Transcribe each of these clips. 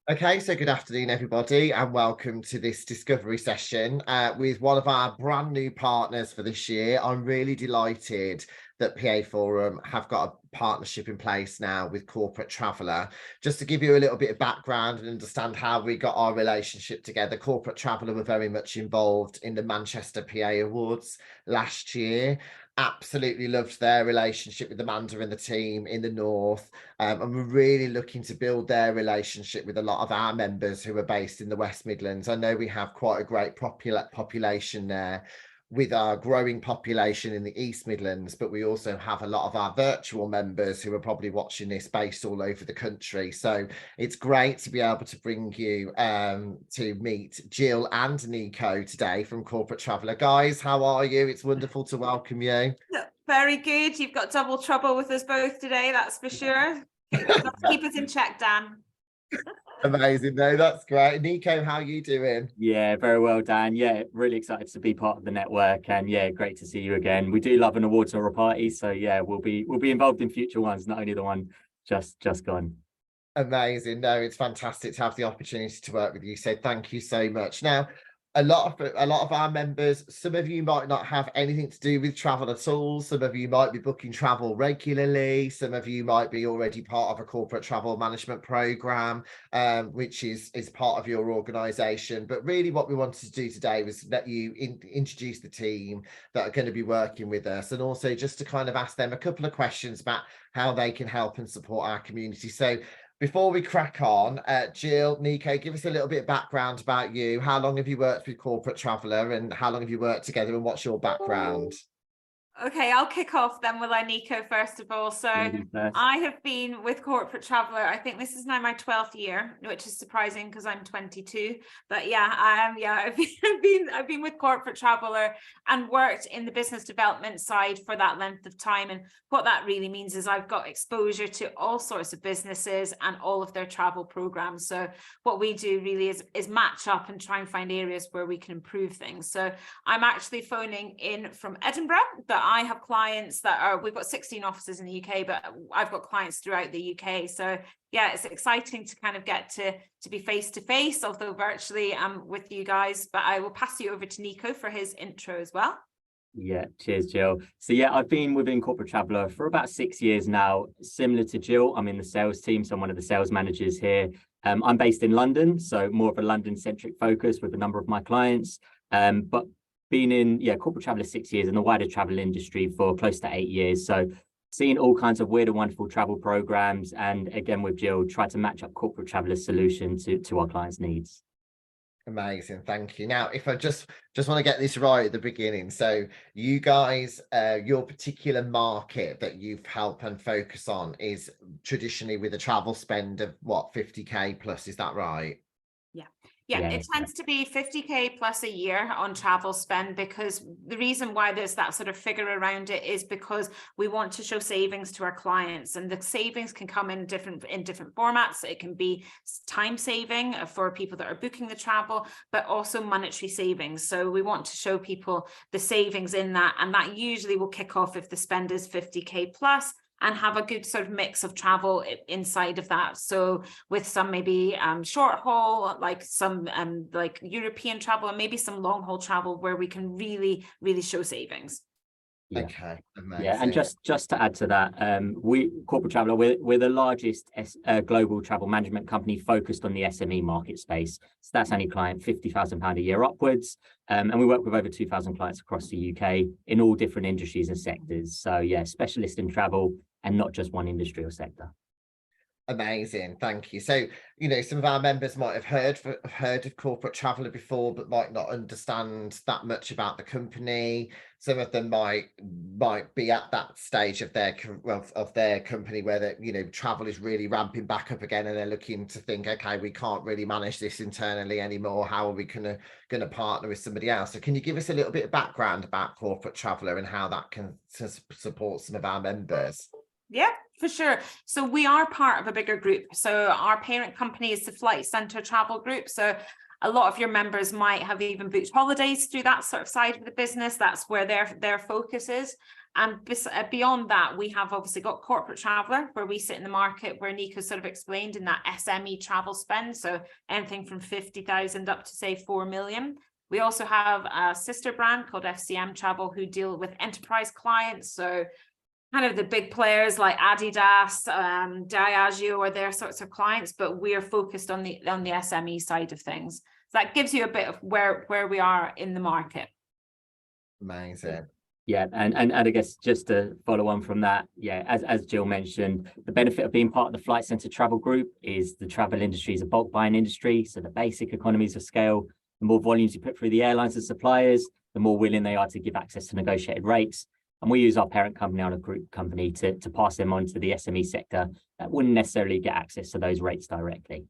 Okay, so good afternoon, everybody, and welcome to this discovery session with one of our brand new partners for this year. I'm really delighted that PA Forum have got a partnership in place now with Corporate Traveller. Just to give you a little bit of background and understand how we got our relationship together, Corporate Traveller were very much involved in the Manchester PA Awards last year. Absolutely loved their relationship with Amanda and the team in the north. And we're really looking to build their relationship with a lot of our members who are based in the West Midlands. I know we have quite a great population there with our growing population in the East Midlands, but we also have a lot of our virtual members who are probably watching this based all over the country. So it's great to be able to bring you to meet Jill and Nico today from Corporate Traveller. Guys, how are you? It's wonderful to welcome you. Very good. You've got double trouble with us both today, that's for sure. Keep us in check, Dan. Amazing. No, that's great. Nico, how are you doing? Yeah, very well, Dan. Yeah, really excited to be part of the network, and yeah, great to see you again. We do love an awards or a party, so yeah, we'll be involved in future ones, not only the one just gone. Amazing. No, it's fantastic to have the opportunity to work with you. So thank you so much. Now, a lot of our members, some of you might not have anything to do with travel at all. Some of you might be booking travel regularly. Some of you might be already part of a corporate travel management program, which is part of your organization. But really what we wanted to do today was let you introduce the team that are going to be working with us, and also just to kind of ask them a couple of questions about how they can help and support our community. So before we crack on, Jill, Nico, give us a little bit of background about you. How long have you worked with Corporate Traveller, and how long have you worked together, and what's your background? Okay, I'll kick off then, will I, Nico, first of all. So I have been with Corporate Traveller, I think this is now my 12th year, which is surprising because I'm 22. But yeah, I've been with Corporate Traveller and worked in the business development side for that length of time. And what that really means is I've got exposure to all sorts of businesses and all of their travel programs. So what we do really is match up and try and find areas where we can improve things. So I'm actually phoning in from Edinburgh, but I have clients we've got 16 offices in the UK, but I've got clients throughout the UK. So yeah, it's exciting to kind of get to be face to face, although virtually with you guys. But I will pass you over to Nico for his intro as well. Yeah, cheers, Jill. So yeah, I've been within Corporate Traveller for about 6 years now. Similar to Jill, I'm in the sales team, so I'm one of the sales managers here. I'm based in London, so more of a London-centric focus with a number of my clients. But been in Corporate Traveller 6 years, in the wider travel industry for close to 8 years. So seen all kinds of weird and wonderful travel programs, and again with Jill, try to match up Corporate Traveller's solution to our clients' needs. Amazing, thank you. Now, if I just want to get this right at the beginning, so you guys, your particular market that you've helped and focus on is traditionally with a travel spend of what, 50k plus, is that right? Yeah, it tends to be 50k plus a year on travel spend, because the reason why there's that sort of figure around it is because we want to show savings to our clients, and the savings can come in different formats. It can be time saving for people that are booking the travel, but also monetary savings. So we want to show people the savings in that, and that usually will kick off if the spend is 50k plus, and have a good sort of mix of travel inside of that. So with some maybe short haul, like some like European travel, and maybe some long haul travel where we can really show savings. Yeah. Okay, amazing. Yeah, and just to add to that, we Corporate Traveller, we're the largest global travel management company focused on the SME market space. So that's any client £50,000 a year upwards, and we work with over 2,000 clients across the UK in all different industries and sectors. So yeah, specialist in travel and not just one industry or sector. Amazing, thank you. So, you know, some of our members might have heard of Corporate Traveller before, but might not understand that much about the company. Some of them might be at that stage of their company where travel is really ramping back up again, and they're looking to think, okay, we can't really manage this internally anymore. How are we gonna partner with somebody else? So, can you give us a little bit of background about Corporate Traveller and how that can support some of our members? Yeah, for sure. So we are part of a bigger group. So our parent company is the Flight Centre Travel Group. So a lot of your members might have even booked holidays through that sort of side of the business. That's where their focus is. And beyond that, we have obviously got Corporate Traveller, where we sit in the market, where Nico sort of explained, in that SME travel spend. So anything from 50,000 up to say 4 million. We also have a sister brand called FCM Travel, who deal with enterprise clients. So kind of the big players like Adidas, Diageo, or their sorts of clients, but we're focused on the SME side of things. So that gives you a bit of where we are in the market. Amazing. Yeah, and I guess just to follow on from that, yeah, as Jill mentioned, the benefit of being part of the Flight Centre Travel Group is the travel industry is a bulk buying industry, so the basic economies of scale, the more volumes you put through the airlines and suppliers, the more willing they are to give access to negotiated rates. And we use our parent company on a group company to pass them on to the SME sector that wouldn't necessarily get access to those rates directly.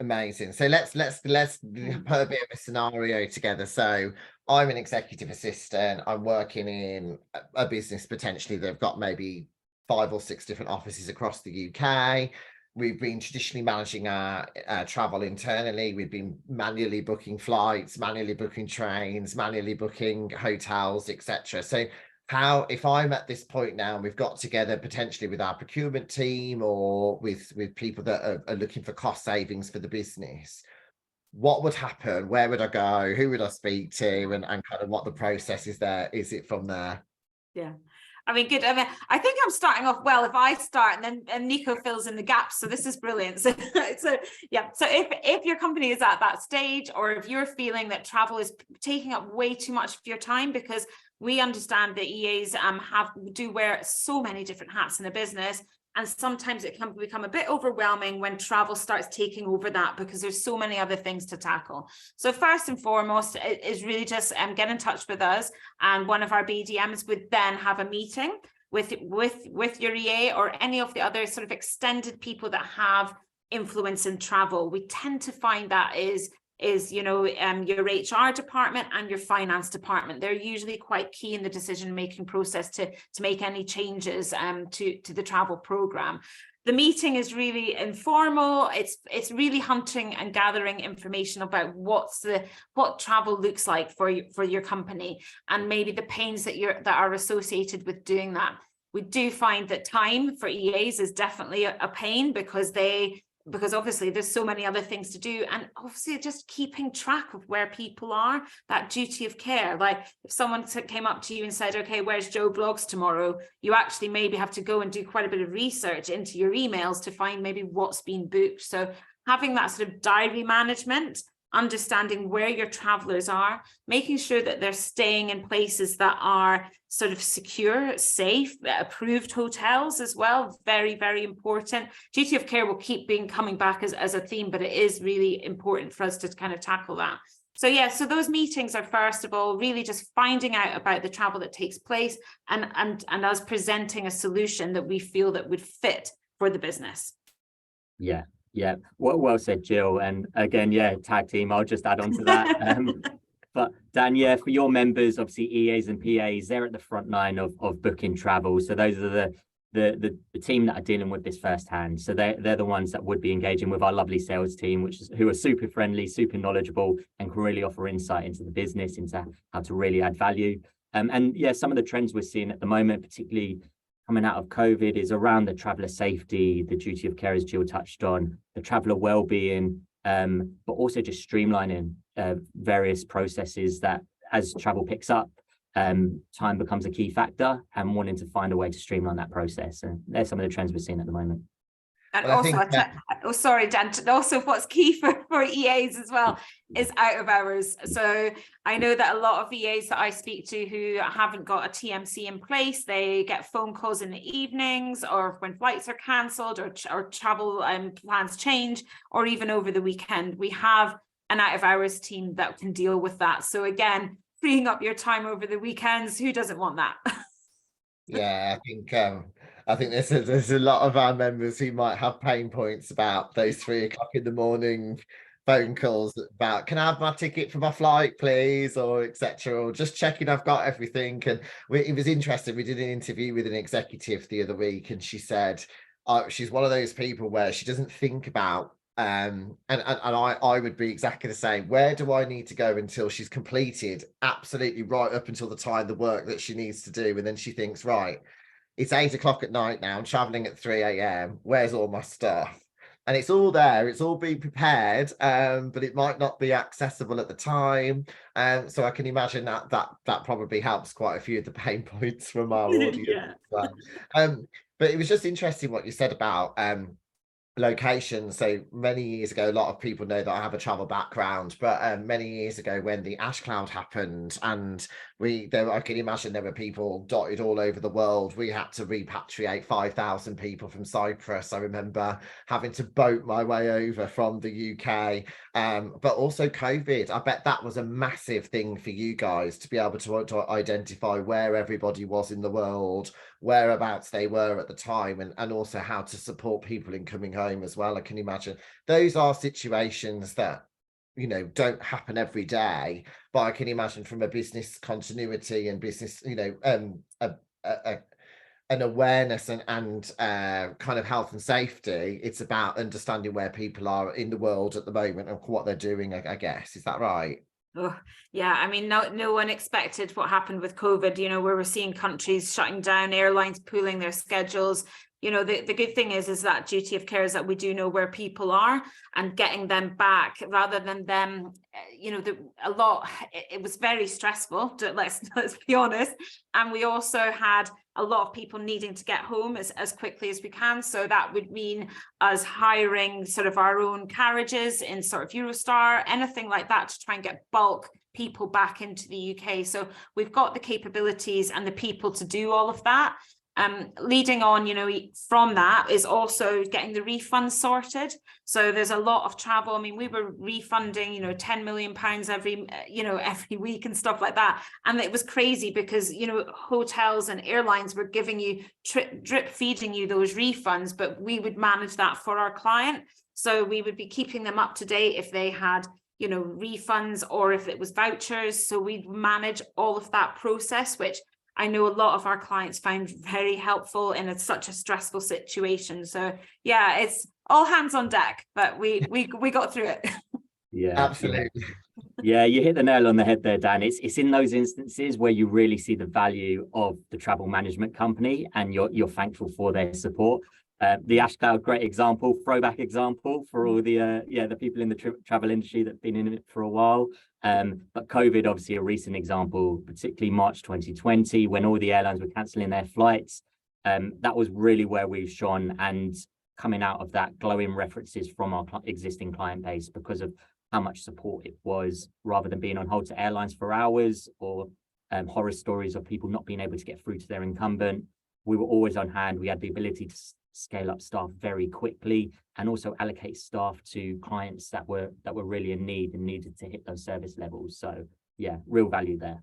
Amazing. So let's put a bit of a scenario together. So I'm an executive assistant. I'm working in a business, potentially they've got maybe 5 or 6 different offices across the UK. We've been traditionally managing our travel internally. We've been manually booking flights, manually booking trains, manually booking hotels, etc. So how, if I'm at this point now and we've got together potentially with our procurement team or with people that are looking for cost savings for the business, what would happen? Where would I go? Who would I speak to? And kind of what the process is there? Is it from there? Yeah. I mean, good. I mean, I think I'm starting off well if I start, and then Nico fills in the gaps. So this is brilliant. So yeah. So if your company is at that stage, or if you're feeling that travel is taking up way too much of your time, because we understand that EAs do wear so many different hats in a business, and sometimes it can become a bit overwhelming when travel starts taking over that, because there's so many other things to tackle. So first and foremost is really just get in touch with us, and one of our BDMs would then have a meeting with your EA or any of the other sort of extended people that have influence in travel. We tend to find that is your HR department and your finance department. They're usually quite key in the decision-making process to make any changes to the travel program. The meeting is really informal. It's really hunting and gathering information about what travel looks like for your company, and maybe the pains that are associated with doing that. We do find that time for EAs is definitely a pain, because obviously there's so many other things to do, and obviously just keeping track of where people are, that duty of care. Like if someone came up to you and said, okay, where's Joe Blogs tomorrow? You actually maybe have to go and do quite a bit of research into your emails to find maybe what's been booked. So having that sort of diary management, understanding where your travelers are, making sure that they're staying in places that are sort of secure, safe, approved hotels as well. Very, very important. Duty of care will keep coming back as a theme, but it is really important for us to kind of tackle that. So yeah, so those meetings are first of all really just finding out about the travel that takes place, and us presenting a solution that we feel that would fit for the business. Yeah. Yeah, well said, Jill. And again, yeah, tag team, I'll just add on to that. But Dan, yeah, for your members, obviously EAs and PAs, they're at the front line of booking travel. So those are the team that are dealing with this firsthand. So they're the ones that would be engaging with our lovely sales team, who are super friendly, super knowledgeable, and can really offer insight into the business, into how to really add value. And yeah, some of the trends we're seeing at the moment, particularly coming out of COVID, is around the traveller safety, the duty of care, as Jill touched on, the traveller well-being, but also just streamlining various processes that, as travel picks up, time becomes a key factor, and wanting to find a way to streamline that process. And there's some of the trends we're seeing at the moment. And also, sorry, Dan, also what's key for EAs as well is out of hours. So I know that a lot of EAs that I speak to who haven't got a TMC in place, they get phone calls in the evenings, or when flights are cancelled, or travel plans change, or even over the weekend. We have an out of hours team that can deal with that. So again, freeing up your time over the weekends, who doesn't want that? Yeah, I think there's a lot of our members who might have pain points about those 3 o'clock in the morning phone calls about, can I have my ticket for my flight, please, or etc., or just checking I've got everything. And it was interesting. We did an interview with an executive the other week, and she said she's one of those people where she doesn't think about And I would be exactly the same. Where do I need to go until she's completed absolutely right up until the time the work that she needs to do, and then she thinks, right, it's 8 o'clock at night now, I'm traveling at 3 a.m. Where's all my stuff? And it's all there, it's all being prepared, but it might not be accessible at the time. So I can imagine that probably helps quite a few of the pain points from our audience. Yeah. Well. But it was just interesting what you said about location. So many years ago, a lot of people know that I have a travel background, but many years ago when the ash cloud happened, and I can imagine there were people dotted all over the world. We had to repatriate 5,000 people from Cyprus. I remember having to boat my way over from the UK, but also COVID. I bet that was a massive thing for you guys to be able to identify where everybody was in the world, whereabouts they were at the time, and also how to support people in coming home as well. I can imagine those are situations that, you know, don't happen every day, but I can imagine from a business continuity and business, you know, an awareness and kind of health and safety, it's about understanding where people are in the world at the moment and what they're doing, I guess. Is that right? Oh, yeah. I mean, no one expected what happened with COVID, you know, where we're seeing countries shutting down, airlines pooling their schedules. You know, the good thing is that duty of care is that we do know where people are, and getting them back rather than them, you know, it was very stressful, let's be honest. And we also had a lot of people needing to get home as quickly as we can. So that would mean us hiring sort of our own carriages in sort of Eurostar, anything like that, to try and get bulk people back into the UK. So we've got the capabilities and the people to do all of that. Leading on, you know, from that is also getting the refunds sorted. So there's a lot of travel. I mean, we were refunding, you know, 10 million pounds every week and stuff like that. And it was crazy because, you know, hotels and airlines were giving you drip feeding you those refunds, but we would manage that for our client. So we would be keeping them up to date if they had, you know, refunds or if it was vouchers. So we'd manage all of that process, which I know a lot of our clients found very helpful in such a stressful situation. So yeah, it's all hands on deck, but we got through it. Yeah, absolutely. Yeah, you hit the nail on the head there, Dan. It's in those instances where you really see the value of the travel management company, and you're thankful for their support. The Ash Cloud, great example, throwback example for all the people in the travel industry that've been in it for a while. But COVID, obviously a recent example, particularly March 2020, when all the airlines were cancelling their flights. That was really where we've shone, and coming out of that, glowing references from our existing client base because of how much support it was, rather than being on hold to airlines for hours or horror stories of people not being able to get through to their incumbent. We were always on hand. We had the ability to scale up staff very quickly, and also allocate staff to clients that were really in need and needed to hit those service levels. So yeah, real value there.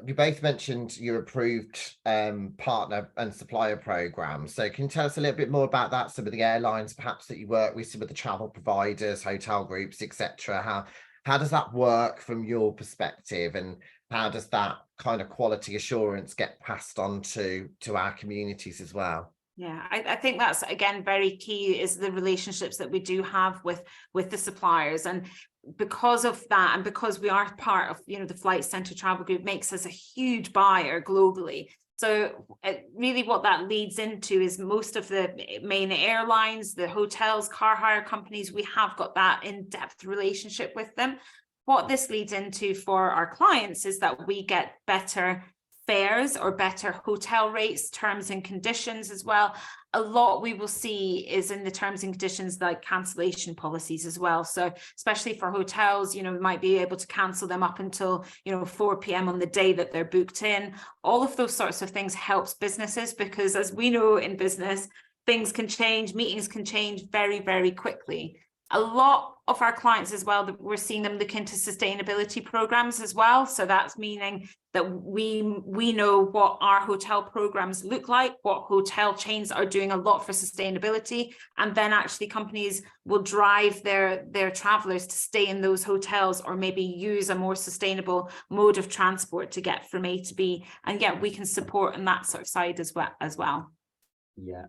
You both mentioned your approved partner and supplier program. So can you tell us a little bit more about that? Some of the airlines perhaps that you work with, some of the travel providers, hotel groups, etc. How does that work from your perspective, and how does that kind of quality assurance get passed on to our communities as well? Yeah, I think that's, again, very key, is the relationships that we do have with the suppliers. And because of that, and because we are part of, you know, the Flight Centre Travel Group, makes us a huge buyer globally. So really what that leads into is most of the main airlines, the hotels, car hire companies, we have got that in-depth relationship with them. What this leads into for our clients is that we get better fares or better hotel rates, terms and conditions as well. A lot we will see is in the terms and conditions, like cancellation policies as well. So especially for hotels, you know, we might be able to cancel them up until, you know, 4 p.m. on the day that they're booked in. All of those sorts of things helps businesses, because as we know in business, things can change, meetings can change very, very quickly. A lot of our clients as well, that we're seeing them look into sustainability programs as well. So that's meaning that we know what our hotel programs look like, what hotel chains are doing a lot for sustainability, and then actually companies will drive their travelers to stay in those hotels, or maybe use a more sustainable mode of transport to get from A to B. And yeah, we can support on that sort of side as well. Yeah.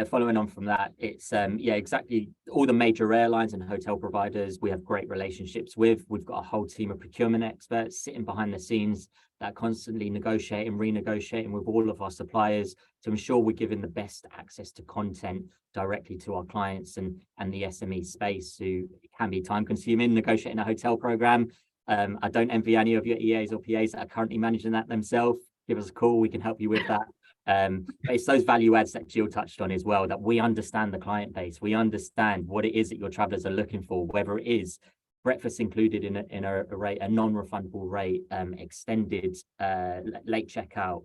Following on from that, it's exactly, all the major airlines and hotel providers we have great relationships with. We've got a whole team of procurement experts sitting behind the scenes that are constantly negotiating, renegotiating with all of our suppliers to ensure we're giving the best access to content directly to our clients and the SME space, who can be time consuming negotiating a hotel program. I don't envy any of your EAs or PAs that are currently managing that themselves. Give us a call, we can help you with that. But it's those value adds that Jill touched on as well, that we understand the client base, we understand what it is that your travelers are looking for, whether it is breakfast included in a rate, a non-refundable rate, extended late checkout,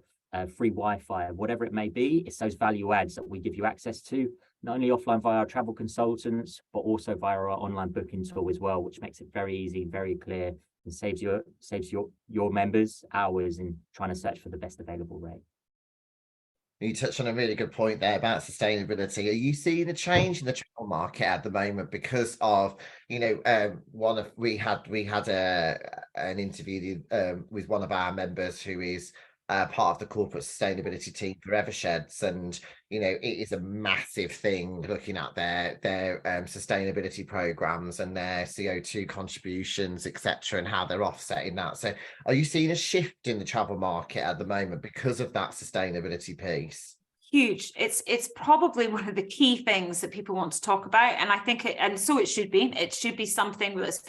free Wi-Fi, whatever it may be. It's those value adds that we give you access to, not only offline via our travel consultants, but also via our online booking tool as well, which makes it very easy, very clear, and saves your members hours in trying to search for the best available rate. You touched on a really good point there about sustainability. Are you seeing a change in the travel market at the moment because of, we had an interview with one of our members who is part of the corporate sustainability team for Eversheds, and it is a massive thing looking at their sustainability programs and their CO2 contributions, etc., and how they're offsetting that. So are you seeing a shift in the travel market at the moment because of that sustainability piece? Huge. It's probably one of the key things that people want to talk about, and I think so it should be something that's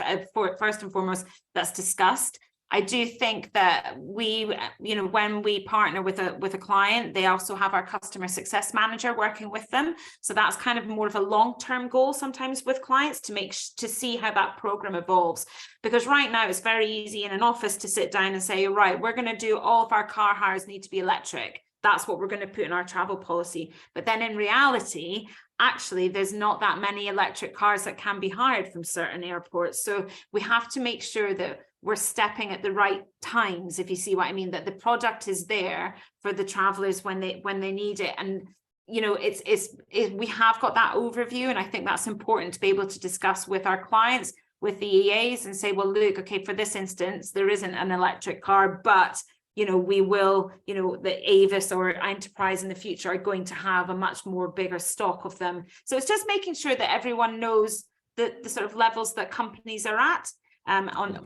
first and foremost that's discussed. I do think that when we partner with a client, they also have our customer success manager working with them. So that's kind of more of a long-term goal sometimes with clients, to see how that program evolves. Because right now it's very easy in an office to sit down and say, right, we're going to do all of our car hires need to be electric. That's what we're going to put in our travel policy. But then in reality, actually, there's not that many electric cars that can be hired from certain airports. So we have to make sure that we're stepping at the right times, if you see what I mean, that the product is there for the travelers when they need it. And we have got that overview, and I think that's important to be able to discuss with our clients, with the EAs, and say, well, look, okay, for this instance, there isn't an electric car, but we will, the Avis or Enterprise in the future are going to have a much more bigger stock of them. So it's just making sure that everyone knows the sort of levels that companies are at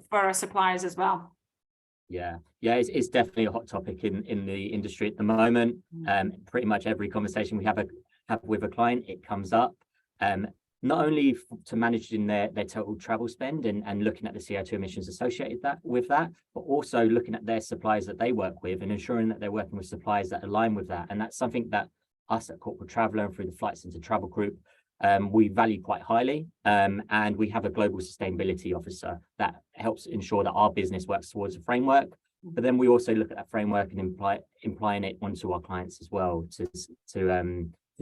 for our suppliers as well. Yeah, it's definitely a hot topic in the industry at the moment. Pretty much every conversation we have with a client, it comes up. Not only to managing their total travel spend and looking at the CO2 emissions associated with that, but also looking at their suppliers that they work with and ensuring that they're working with suppliers that align with that. And that's something that us at Corporate Traveller and through the Flight Centre Travel Group, we value quite highly. And we have a global sustainability officer that helps ensure that our business works towards a framework. But then we also look at that framework and implying it onto our clients as well to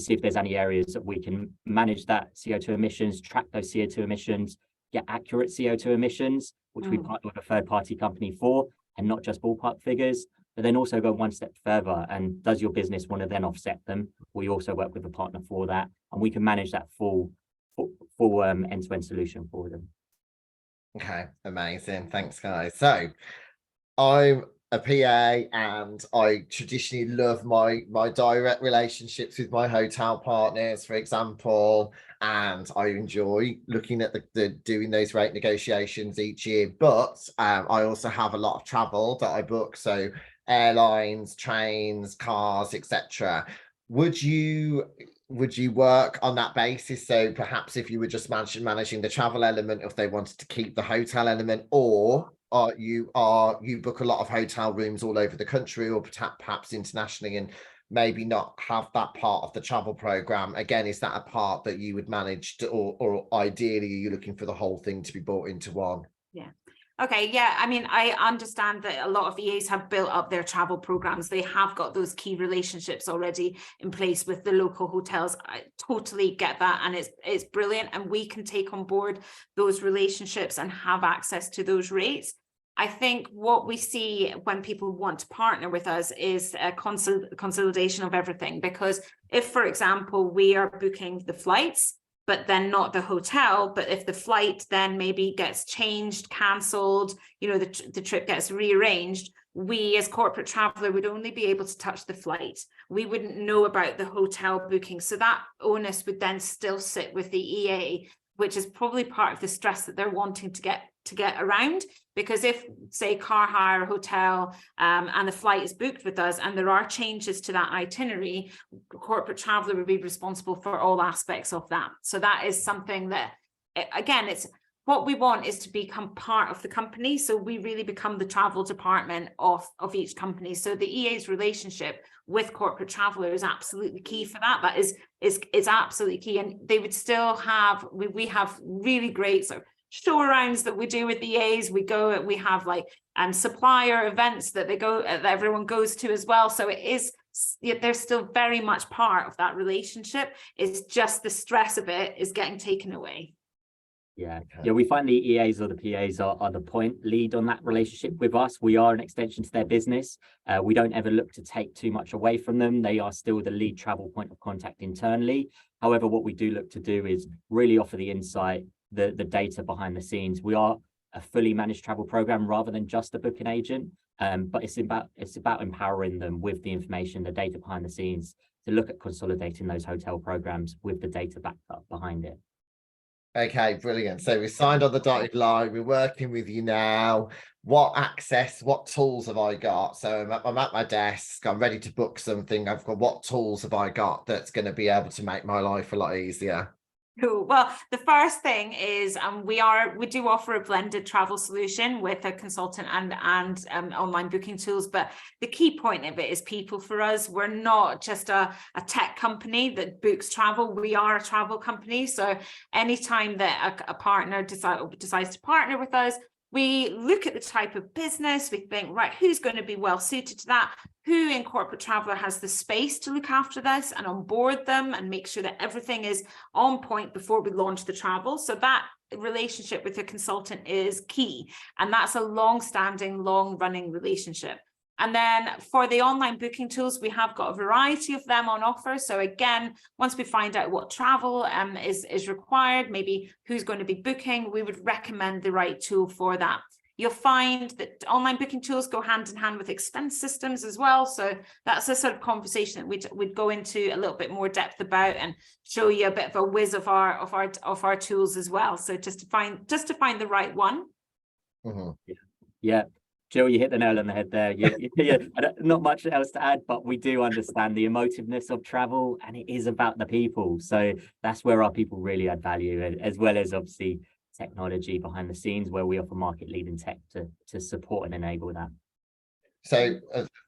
see if there's any areas that we can manage that CO2 emissions, track those CO2 emissions, get accurate CO2 emissions, which we partner with a third-party company for, and not just ballpark figures, but then also go one step further. And does your business want to then offset them? We also work with a partner for that, and we can manage that full end-to-end solution for them. Okay, amazing. Thanks, guys. So I'm a PA, and I traditionally love my direct relationships with my hotel partners, for example, and I enjoy looking at the doing those rate negotiations each year. But I also have a lot of travel that I book, so airlines, trains, cars, etc. Would you work on that basis? So perhaps if you were just managing the travel element, if they wanted to keep the hotel element, or you book a lot of hotel rooms all over the country, or perhaps internationally, and maybe not have that part of the travel program? Again, is that a part that you would manage to, or ideally are you looking for the whole thing to be brought into one? Yeah. Okay, yeah, I mean, I understand that a lot of EAs have built up their travel programs. They have got those key relationships already in place with the local hotels. I totally get that, and it's brilliant, and we can take on board those relationships and have access to those rates. I think what we see when people want to partner with us is a consolidation of everything, because if, for example, we are booking the flights, but then not the hotel. But if the flight then maybe gets changed, cancelled, you know, the trip gets rearranged, we as corporate traveller would only be able to touch the flight. We wouldn't know about the hotel booking. So that onus would then still sit with the EA, which is probably part of the stress that they're wanting to get around. Because if, say, car hire, hotel, and the flight is booked with us and there are changes to that itinerary, corporate traveller would be responsible for all aspects of that. So that is something that, again, it's what we want is to become part of the company. So we really become the travel department of each company. So the EA's relationship with corporate traveller is absolutely key for that. That is absolutely key. And they would still have, we have really great sort of show arounds that we do with the EAs. We have like supplier events that that everyone goes to as well. So it is, they're still very much part of that relationship. It's just the stress of it is getting taken away. Yeah, we find the EAs or the PAs are the point lead on that relationship with us. We are an extension to their business. We don't ever look to take too much away from them. They are still the lead travel point of contact internally. However, what we do look to do is really offer the insight, the data behind the scenes. We are a fully managed travel program rather than just a booking agent. But it's about empowering them with the information, the data behind the scenes, to look at consolidating those hotel programs with the data backed up behind it. Okay, brilliant. So we signed on the dotted line. We're working with you now. What access, what tools have I got? So I'm at my desk. I'm ready to book something. I've got, what tools have I got that's going to be able to make my life a lot easier? Cool. Well, the first thing is we do offer a blended travel solution with a consultant and online booking tools. But the key point of it is people for us. We're not just a tech company that books travel. We are a travel company. So anytime that a partner decides to partner with us, we look at the type of business. We think, right, who's going to be well suited to that? Who in corporate traveller has the space to look after this and onboard them and make sure that everything is on point before we launch the travel. So that relationship with a consultant is key. And that's a long-standing, long-running relationship. And then for the online booking tools, we have got a variety of them on offer. So again, once we find out what travel is required, maybe who's going to be booking, we would recommend the right tool for that. You'll find that online booking tools go hand in hand with expense systems as well. So that's a sort of conversation that we'd go into a little bit more depth about and show you a bit of a whiz of our tools as well. So just to find the right one. Mm-hmm. Yeah. Jill, you hit the nail on the head there. Not much else to add, but we do understand the emotiveness of travel, and it is about the people. So that's where our people really add value, as well as obviously technology behind the scenes, where we offer market leading tech to support and enable that. So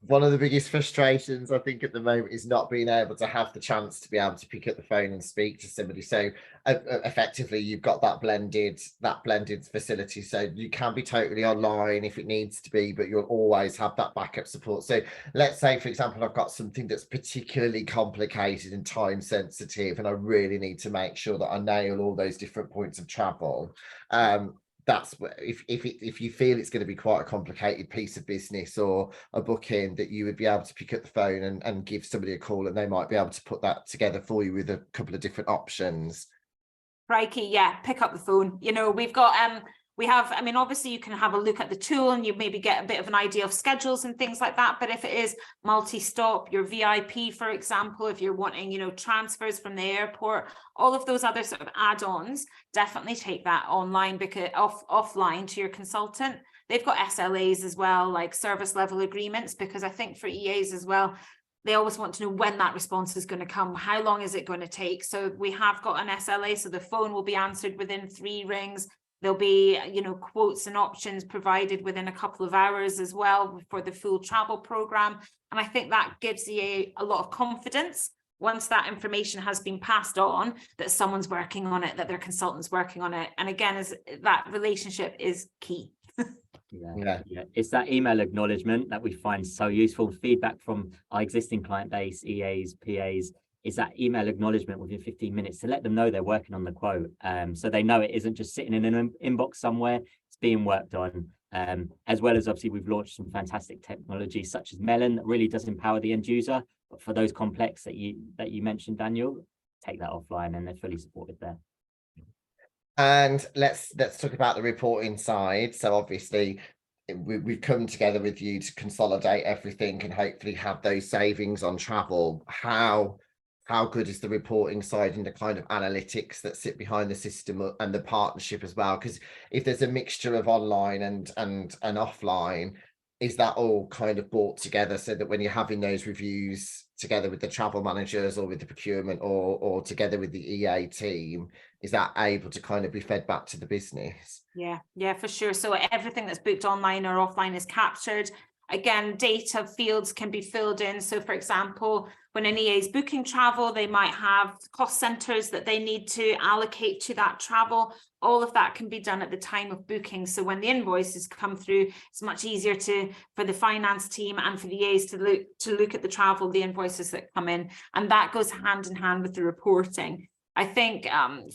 one of the biggest frustrations I think at the moment is not being able to have the chance to be able to pick up the phone and speak to somebody. So effectively you've got that blended facility, so you can be totally online if it needs to be, but you'll always have that backup support. So let's say, for example, I've got something that's particularly complicated and time sensitive, and I really need to make sure that I nail all those different points of travel. That's if you feel it's going to be quite a complicated piece of business or a booking, that you would be able to pick up the phone and give somebody a call, and they might be able to put that together for you with a couple of different options. Crikey, yeah, pick up the phone. You know, we've got I mean, obviously you can have a look at the tool and you maybe get a bit of an idea of schedules and things like that. But if it is multi-stop, your VIP, for example, if you're wanting, you know, transfers from the airport, all of those other sort of add-ons, definitely take that online, because offline to your consultant. They've got SLAs as well, like service level agreements, because I think for EAs as well, they always want to know when that response is going to come. How long is it going to take? So we have got an SLA, so the phone will be answered within 3 rings. There'll be, you know, quotes and options provided within a couple of hours as well for the full travel program. And I think that gives EA a lot of confidence once that information has been passed on, that someone's working on it, that their consultant's working on it. And again, that relationship is key. Yeah. It's that email acknowledgement that we find so useful. Feedback from our existing client base, EAs, PAs, is that email acknowledgement within 15 minutes to let them know they're working on the quote. So they know it isn't just sitting in an inbox somewhere, it's being worked on. As well as obviously we've launched some fantastic technology such as Melon that really does empower the end user. But for those complex that you mentioned, Daniel, take that offline, and they're fully supported there. And let's talk about the reporting side. So obviously we've come together with you to consolidate everything and hopefully have those savings on travel. How good is the reporting side and the kind of analytics that sit behind the system and the partnership as well? Because if there's a mixture of online and offline, is that all kind of brought together so that when you're having those reviews together with the travel managers or with the procurement or together with the EA team, is that able to kind of be fed back to the business? Yeah, for sure. So everything that's booked online or offline is captured. Again, data fields can be filled in. So for example, when an EA is booking travel, they might have cost centers that they need to allocate to that travel. All of that can be done at the time of booking. So when the invoices come through, it's much easier for the finance team and for the EAs to look at the travel, the invoices that come in, and that goes hand in hand with the reporting. I think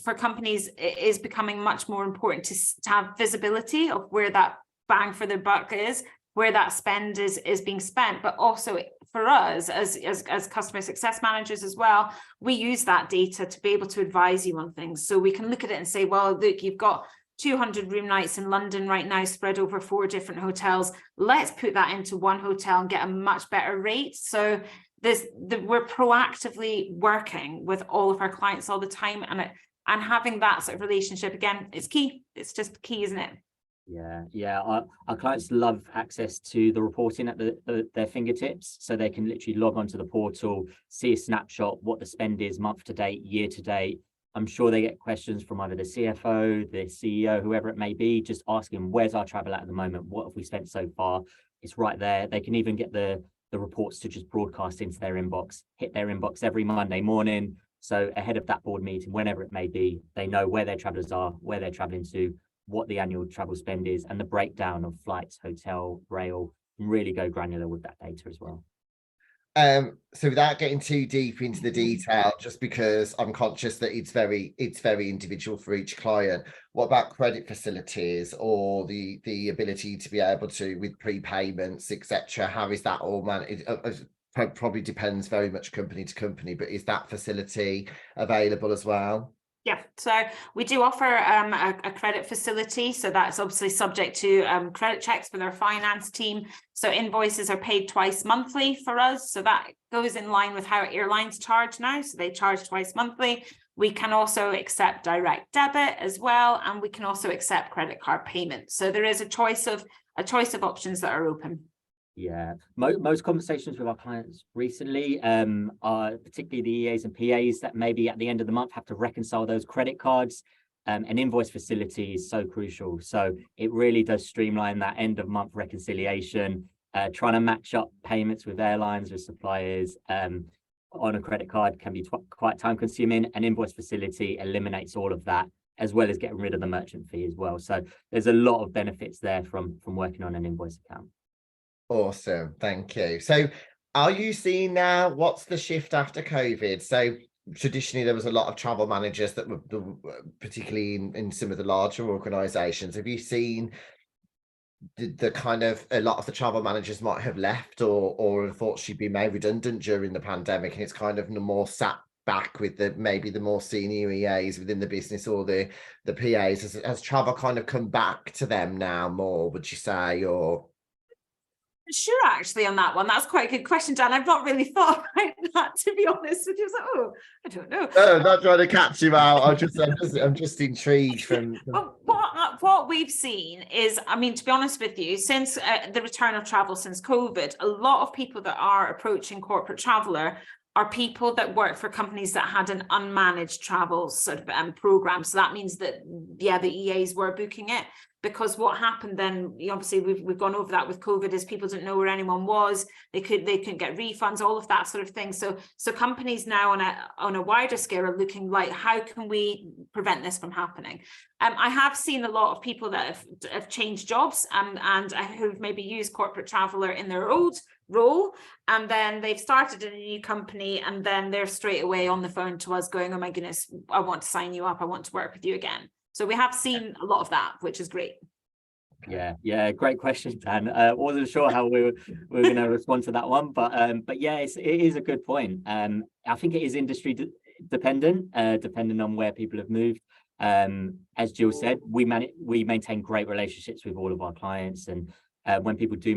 for companies, it is becoming much more important to have visibility of where that bang for their buck is, where that spend is being spent, but also for us as customer success managers as well, we use that data to be able to advise you on things. So we can look at it and say, well, look, you've got 200 room nights in London right now spread over 4 different hotels. Let's put that into one hotel and get a much better rate. So we're proactively working with all of our clients all the time, and having that sort of relationship, again, is key. It's just key, isn't it? Yeah. Our clients love access to the reporting at their fingertips, so they can literally log onto the portal, see a snapshot, what the spend is month to date, year to date. I'm sure they get questions from either the CFO, the CEO, whoever it may be, just asking, where's our travel at the moment? What have we spent so far? It's right there. They can even get the reports to just broadcast into their inbox, hit their inbox every Monday morning. So ahead of that board meeting, whenever it may be, they know where their travelers are, where they're traveling to, what the annual travel spend is, and the breakdown of flights, hotel, rail, and really go granular with that data as well. So without getting too deep into the detail, just because I'm conscious that it's very individual for each client, what about credit facilities or the ability to be able to, with prepayments, etc.? How is that all managed? Probably depends very much company to company, but is that facility available as well? Yeah, so we do offer a credit facility. So that's obviously subject to credit checks with our finance team. So invoices are paid twice monthly for us. So that goes in line with how airlines charge now. So they charge twice monthly. We can also accept direct debit as well, and we can also accept credit card payments. So there is a choice of options that are open. Yeah, most conversations with our clients recently are particularly the EAs and PAs that maybe at the end of the month have to reconcile those credit cards. An invoice facility is so crucial. So it really does streamline that end of month reconciliation, trying to match up payments with airlines, with suppliers on a credit card can be quite time consuming. An invoice facility eliminates all of that, as well as getting rid of the merchant fee as well. So there's a lot of benefits there from working on an invoice account. Awesome, thank you. So are you seeing now, what's the shift after COVID? So traditionally there was a lot of travel managers that were particularly in some of the larger organizations. Have you seen the kind of, a lot of the travel managers might have left or unfortunately been made redundant during the pandemic, and it's kind of more sat back with maybe the more senior EAs within the business or the PAs? Has travel kind of come back to them now more, would you say? Or sure, actually, on that one, that's quite a good question, Dan. I've not really thought about that, to be honest with you. Like, oh, I don't know. No, I'm not trying to catch you out. I'm just intrigued from. Well, what we've seen is, I mean, to be honest with you, since the return of travel since COVID, a lot of people that are approaching Corporate Traveller are people that work for companies that had an unmanaged travel sort of program. So that means that, yeah, the EAs were booking it. Because what happened then, obviously we've gone over that with COVID, is people didn't know where anyone was. They couldn't get refunds, all of that sort of thing. So companies now on a wider scale are looking like, how can we prevent this from happening? I have seen a lot of people that have changed jobs and who've maybe used Corporate Traveller in their old role, and then they've started in a new company, and then they're straight away on the phone to us going, oh my goodness, I want to sign you up. I want to work with you again. So we have seen a lot of that, which is great. Yeah, great question, Dan. Wasn't sure how we were going to respond to that one, but yeah, it is a good point. I think it is industry dependent, depending on where people have moved. As Jill said, we maintain great relationships with all of our clients, and when people do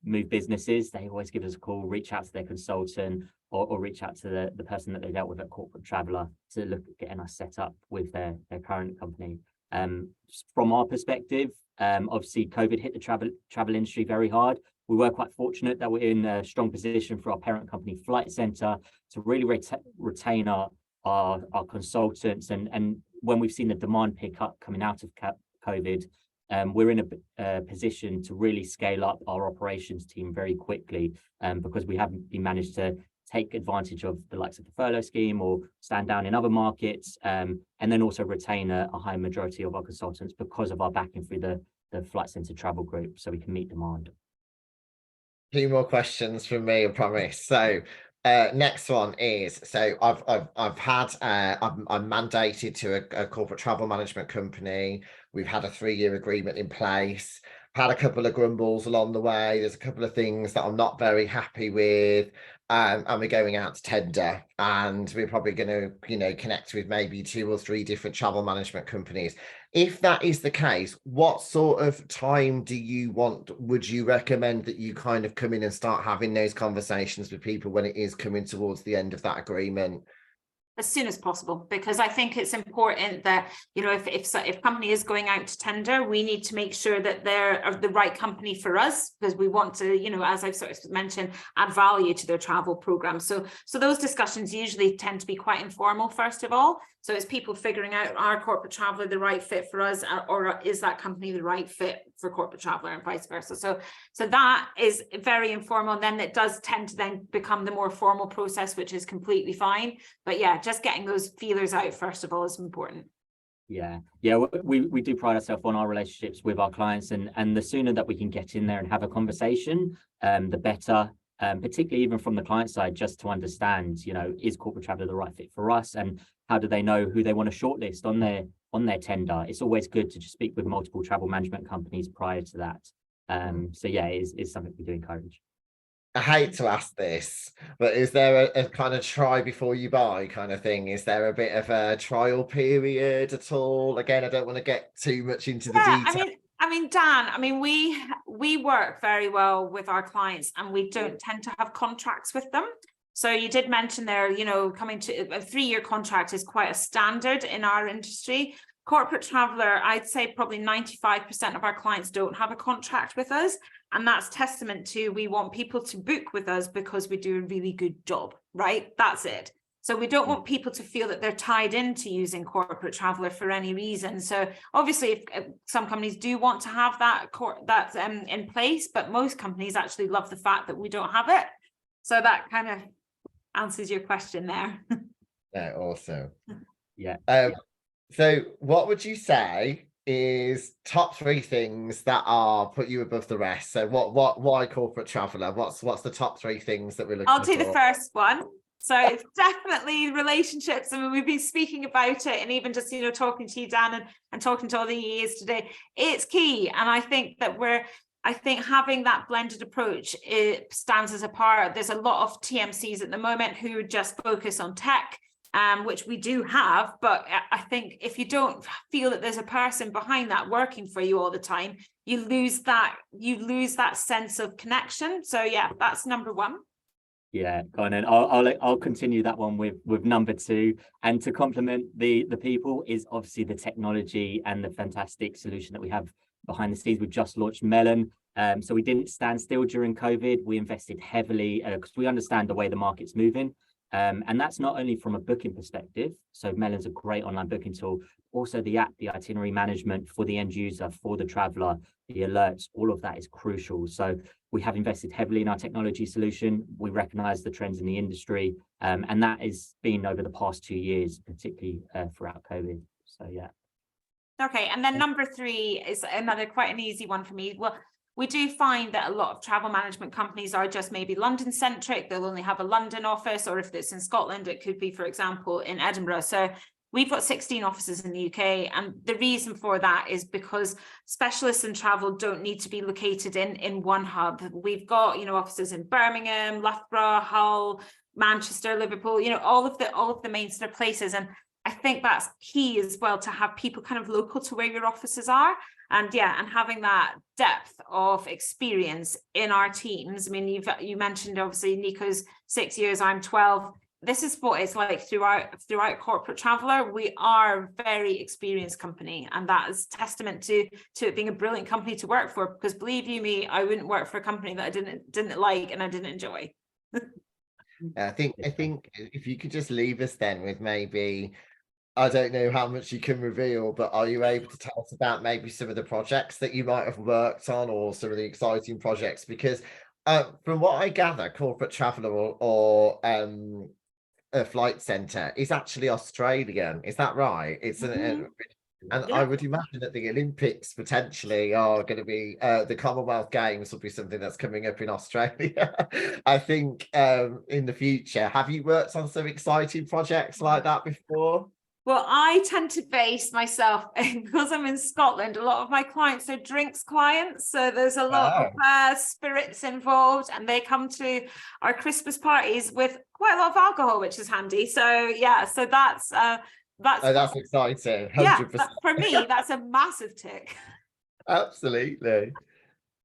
move businesses, they always give us a call, reach out to their consultant, or reach out to the person that they dealt with at Corporate Traveller to look at getting us set up with their current company. From our perspective, obviously COVID hit the travel industry very hard. We were quite fortunate that we're in a strong position for our parent company Flight Centre to really retain our consultants, and when we've seen the demand pick up coming out of COVID, we're in a position to really scale up our operations team very quickly, because we haven't been managed to take advantage of the likes of the furlough scheme or stand down in other markets, and then also retain a high majority of our consultants because of our backing through the Flight Centre Travel Group, so we can meet demand. Few more questions from me, I promise. So next one is, so I'm mandated to a corporate travel management company. We've had a 3-year agreement in place. Had a couple of grumbles along the way. There's a couple of things that I'm not very happy with, and we're going out to tender, and we're probably going to connect with maybe 2 or 3 different travel management companies. If that is the case, what sort of time would you recommend that you kind of come in and start having those conversations with people when it is coming towards the end of that agreement? As soon as possible, because I think it's important that, if company is going out to tender, we need to make sure that they're the right company for us, because we want to, as I've sort of mentioned, add value to their travel program. So those discussions usually tend to be quite informal, first of all. So it's people figuring out, our corporate traveller the right fit for us, or is that company the right fit for corporate traveller, and vice versa. So that is very informal, and then it does tend to then become the more formal process, which is completely fine. But yeah, just getting those feelers out first of all is important. Yeah, we do pride ourselves on our relationships with our clients, and the sooner that we can get in there and have a conversation, the better. Particularly even from the client side, just to understand, is corporate traveller the right fit for us, and how do they know who they want to shortlist on their tender? It's always good to just speak with multiple travel management companies prior to that. So yeah, it's something we do encourage. I hate to ask this, but is there a kind of try before you buy kind of thing? Is there a bit of a trial period at all? Again, I don't want to get too much into the detail. I mean, Dan, we work very well with our clients, and we don't tend to have contracts with them. So you did mention there, coming to a 3-year contract is quite a standard in our industry. Corporate traveller, I'd say probably 95% of our clients don't have a contract with us. And that's testament to, we want people to book with us because we do a really good job, right? That's it. So we don't want people to feel that they're tied into using corporate traveller for any reason. So obviously, if some companies do want to have that in place, but most companies actually love the fact that we don't have it. So that kind of answers your question there. Yeah, awesome. Yeah. So what would you say is top 3 things that are put you above the rest? So why corporate traveller? What's the top 3 things that we're looking for? I'll do the first one. So it's definitely relationships. I mean, we've been speaking about it, and even just, talking to you, Dan, and talking to all the EAs today, it's key. And I think that having that blended approach, it stands us apart. There's a lot of TMCs at the moment who just focus on tech, which we do have. But I think if you don't feel that there's a person behind that working for you all the time, you lose that sense of connection. So yeah, that's number 1. Yeah, go on, and I'll continue that one with number 2. And to complement the people is obviously the technology and the fantastic solution that we have behind the scenes. We've just launched Melon. So we didn't stand still during COVID. We invested heavily because we understand the way the market's moving. And that's not only from a booking perspective. So Melon's a great online booking tool. Also the app, the itinerary management for the end user, for the traveller, the alerts, all of that is crucial. So we have invested heavily in our technology solution. We recognise the trends in the industry, and that has been over the past 2 years, particularly throughout COVID. So yeah. Okay, and then number 3 is another quite an easy one for me. Well, we do find that a lot of travel management companies are just maybe London centric. They'll only have a London office, or if it's in Scotland, it could be, for example, in Edinburgh. So we've got 16 offices in the UK. And the reason for that is because specialists in travel don't need to be located in one hub. We've got, offices in Birmingham, Loughborough, Hull, Manchester, Liverpool, you know, all of the main sort of places. And I think that's key as well, to have people kind of local to where your offices are. And yeah, and having that depth of experience in our teams. I mean, you mentioned obviously Nico's 6 years, I'm 12. This is what it's like throughout Corporate Traveller. We are a very experienced company, and that is testament to it being a brilliant company to work for, because believe you me, I wouldn't work for a company that I didn't like and I didn't enjoy. I think if you could just leave us then with maybe, I don't know how much you can reveal, but are you able to tell us about maybe some of the projects that you might have worked on, or some of the exciting projects? Because from what I gather, Corporate Traveller or a Flight Centre is actually Australian. Is that right? It's and Yeah. I would imagine that the Olympics potentially are going to be the Commonwealth Games will be something that's coming up in Australia. I think in the future. Have you worked on some exciting projects like that before? Well, I tend to base myself, because I'm in Scotland, a lot of my clients are drinks clients. So there's a lot of spirits involved, and they come to our Christmas parties with quite a lot of alcohol, which is handy. So yeah, so that's exciting. 100%. Yeah, for me, that's a massive tick. Absolutely.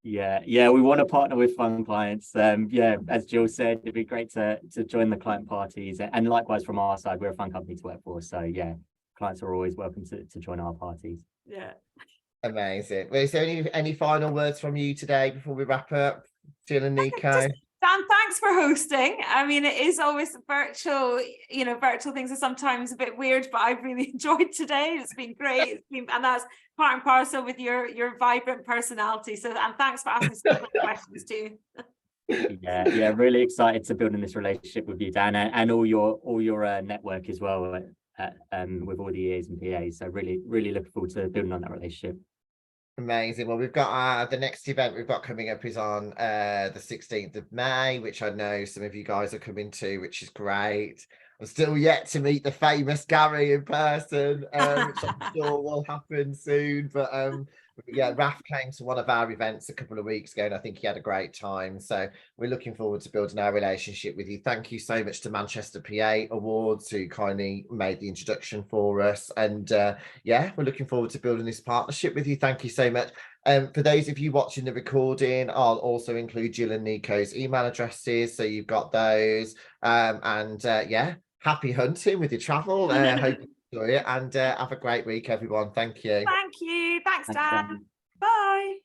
Yeah, we want to partner with fun clients. Yeah, as Jill said, it'd be great to join the client parties, and likewise from our side, we're a fun company to work for. So yeah, clients are always welcome to join our parties. Yeah. Amazing. Well, is there any final words from you today before we wrap up, Jill and Nico? Dan, thanks for hosting. I mean, it is always virtual, you know, virtual things are sometimes a bit weird, but I've really enjoyed today. It's been great. And that's part and parcel with your vibrant personality. So, and thanks for asking some good questions too. Yeah, really excited to building this relationship with you, Dan, and all your network as well, with all the EAs and PAs. So really looking forward to building on that relationship. Amazing. Well, we've got the next event we've got coming up is on the 16th of May, which I know some of you guys are coming to, which is great. I'm still yet to meet the famous Gary in person, which I'm sure will happen soon. But yeah, Raf came to one of our events a couple of weeks ago, and I think he had a great time. So we're looking forward to building our relationship with you. Thank you so much to Manchester PA Awards, who kindly made the introduction for us. And yeah, we're looking forward to building this partnership with you. Thank you so much. For those of you watching the recording, I'll also include Jill and Nico's email addresses, so you've got those. Yeah, happy hunting with your travel. Hope you enjoy it, and have a great week, everyone. Thank you. Thank you. Thanks, Dan. Bye.